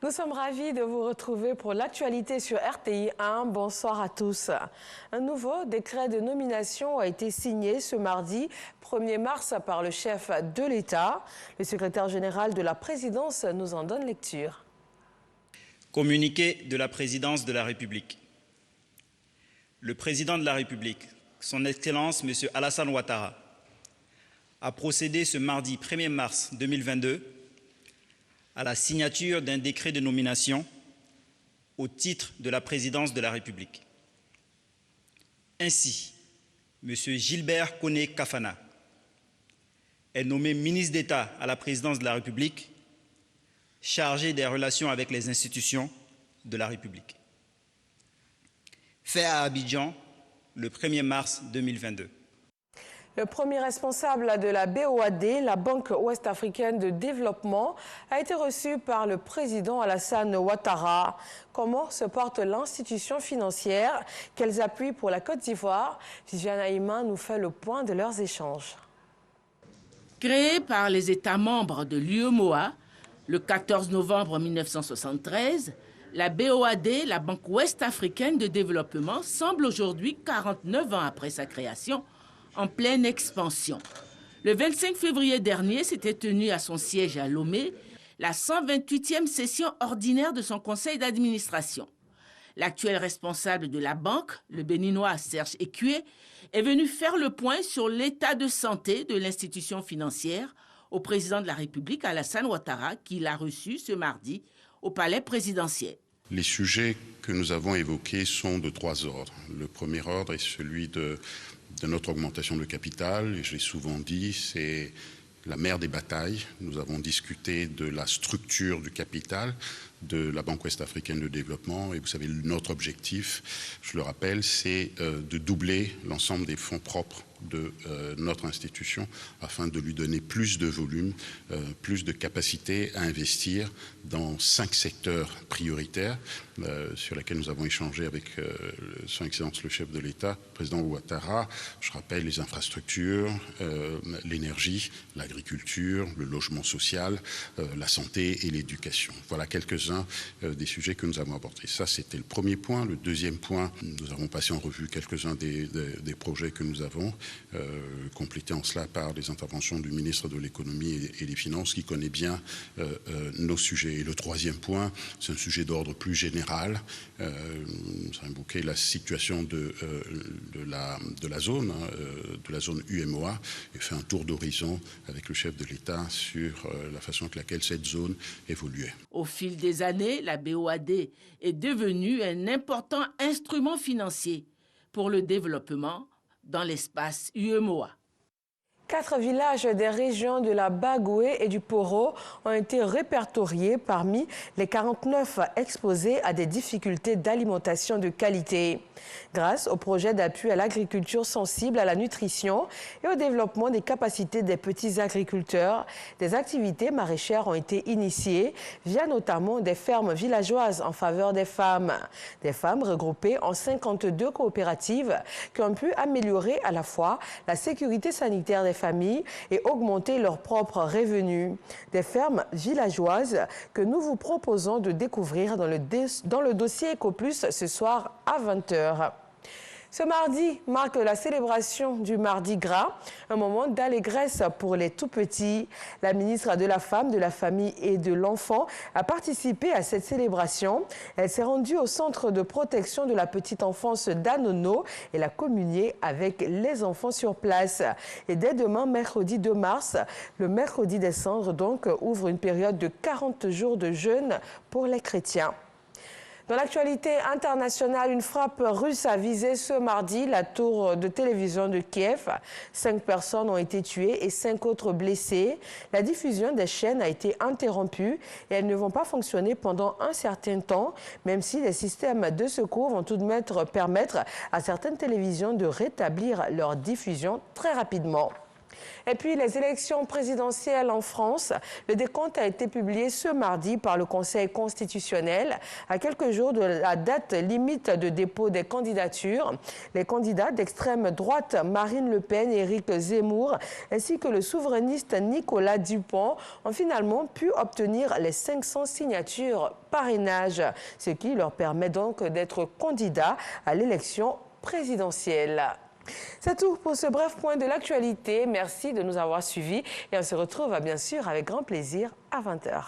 Nous sommes ravis de vous retrouver pour l'actualité sur RTI 1. Bonsoir à tous. Un nouveau décret de nomination a été signé ce mardi 1er mars par le chef de l'État. Le secrétaire général de la présidence nous en donne lecture. Communiqué de la présidence de la République. Le président de la République, son Excellence M. Alassane Ouattara, a procédé ce mardi 1er mars 2022 à la signature d'un décret de nomination au titre de la présidence de la République. Ainsi, M. Gilbert Koné Kafana est nommé ministre d'État à la présidence de la République, chargé des relations avec les institutions de la République. Fait à Abidjan le 1er mars 2022. Le premier responsable de la BOAD, la Banque ouest-africaine de développement, a été reçu par le président Alassane Ouattara. Comment se porte l'institution financière? Quels appuis pour la Côte d'Ivoire? Viviane Aïma nous fait le point de leurs échanges. Créée par les États membres de l'UEMOA le 14 novembre 1973, la BOAD, la Banque ouest-africaine de développement, semble aujourd'hui, 49 ans après sa création, en pleine expansion. Le 25 février dernier s'était tenue à son siège à Lomé la 128e session ordinaire de son conseil d'administration. L'actuel responsable de la banque, le béninois Serge Écué, est venu faire le point sur l'état de santé de l'institution financière au président de la République, Alassane Ouattara, qui l'a reçu ce mardi au palais présidentiel. Les sujets que nous avons évoqués sont de trois ordres. Le premier ordre est celui de notre augmentation de capital, et je l'ai souvent dit, c'est la mère des batailles. Nous avons discuté de la structure du capital de la Banque ouest-africaine de développement, et vous savez, notre objectif, je le rappelle, c'est de doubler l'ensemble des fonds propres de notre institution afin de lui donner plus de volume, plus de capacité à investir dans 5 secteurs prioritaires sur lesquels nous avons échangé avec son Excellence le chef de l'État, le président Ouattara. Je rappelle les infrastructures, l'énergie, l'agriculture, le logement social, la santé et l'éducation. Voilà quelques-uns des sujets que nous avons abordés. Ça, c'était le premier point. Le deuxième point, nous avons passé en revue quelques-uns des projets que nous avons, complétés en cela par les interventions du ministre de l'économie et des finances qui connaît bien nos sujets. Et le troisième point, c'est un sujet d'ordre plus général. Nous avons évoqué la situation de la zone UEMOA et fait un tour d'horizon avec le chef de l'État sur la façon avec laquelle cette zone évoluait. Au fil des années, la BOAD est devenue un important instrument financier pour le développement dans l'espace UEMOA. 4 villages des régions de la Bagoué et du Poro ont été répertoriés parmi les 49 exposés à des difficultés d'alimentation de qualité. Grâce au projet d'appui à l'agriculture sensible à la nutrition et au développement des capacités des petits agriculteurs, des activités maraîchères ont été initiées via notamment des fermes villageoises en faveur des femmes. Des femmes regroupées en 52 coopératives qui ont pu améliorer à la fois la sécurité sanitaire des familles et augmenter leurs propres revenus. Des fermes villageoises que nous vous proposons de découvrir dans le dossier EcoPlus ce soir à 20h. Ce mardi marque la célébration du Mardi Gras, un moment d'allégresse pour les tout-petits. La ministre de la Femme, de la Famille et de l'Enfant a participé à cette célébration. Elle s'est rendue au centre de protection de la petite enfance d'Anono et l'a communié avec les enfants sur place. Et dès demain, mercredi 2 mars, le mercredi des cendres donc ouvre une période de 40 jours de jeûne pour les chrétiens. Dans l'actualité internationale, une frappe russe a visé ce mardi la tour de télévision de Kiev. 5 personnes ont été tuées et 5 autres blessées. La diffusion des chaînes a été interrompue et elles ne vont pas fonctionner pendant un certain temps, même si les systèmes de secours vont tout de même permettre à certaines télévisions de rétablir leur diffusion très rapidement. Et puis, les élections présidentielles en France, le décompte a été publié ce mardi par le Conseil constitutionnel à quelques jours de la date limite de dépôt des candidatures. Les candidats d'extrême droite, Marine Le Pen et Éric Zemmour, ainsi que le souverainiste Nicolas Dupont, ont finalement pu obtenir les 500 signatures parrainage, ce qui leur permet donc d'être candidats à l'élection présidentielle. C'est tout pour ce bref point de l'actualité. Merci de nous avoir suivis et on se retrouve bien sûr avec grand plaisir à 20h.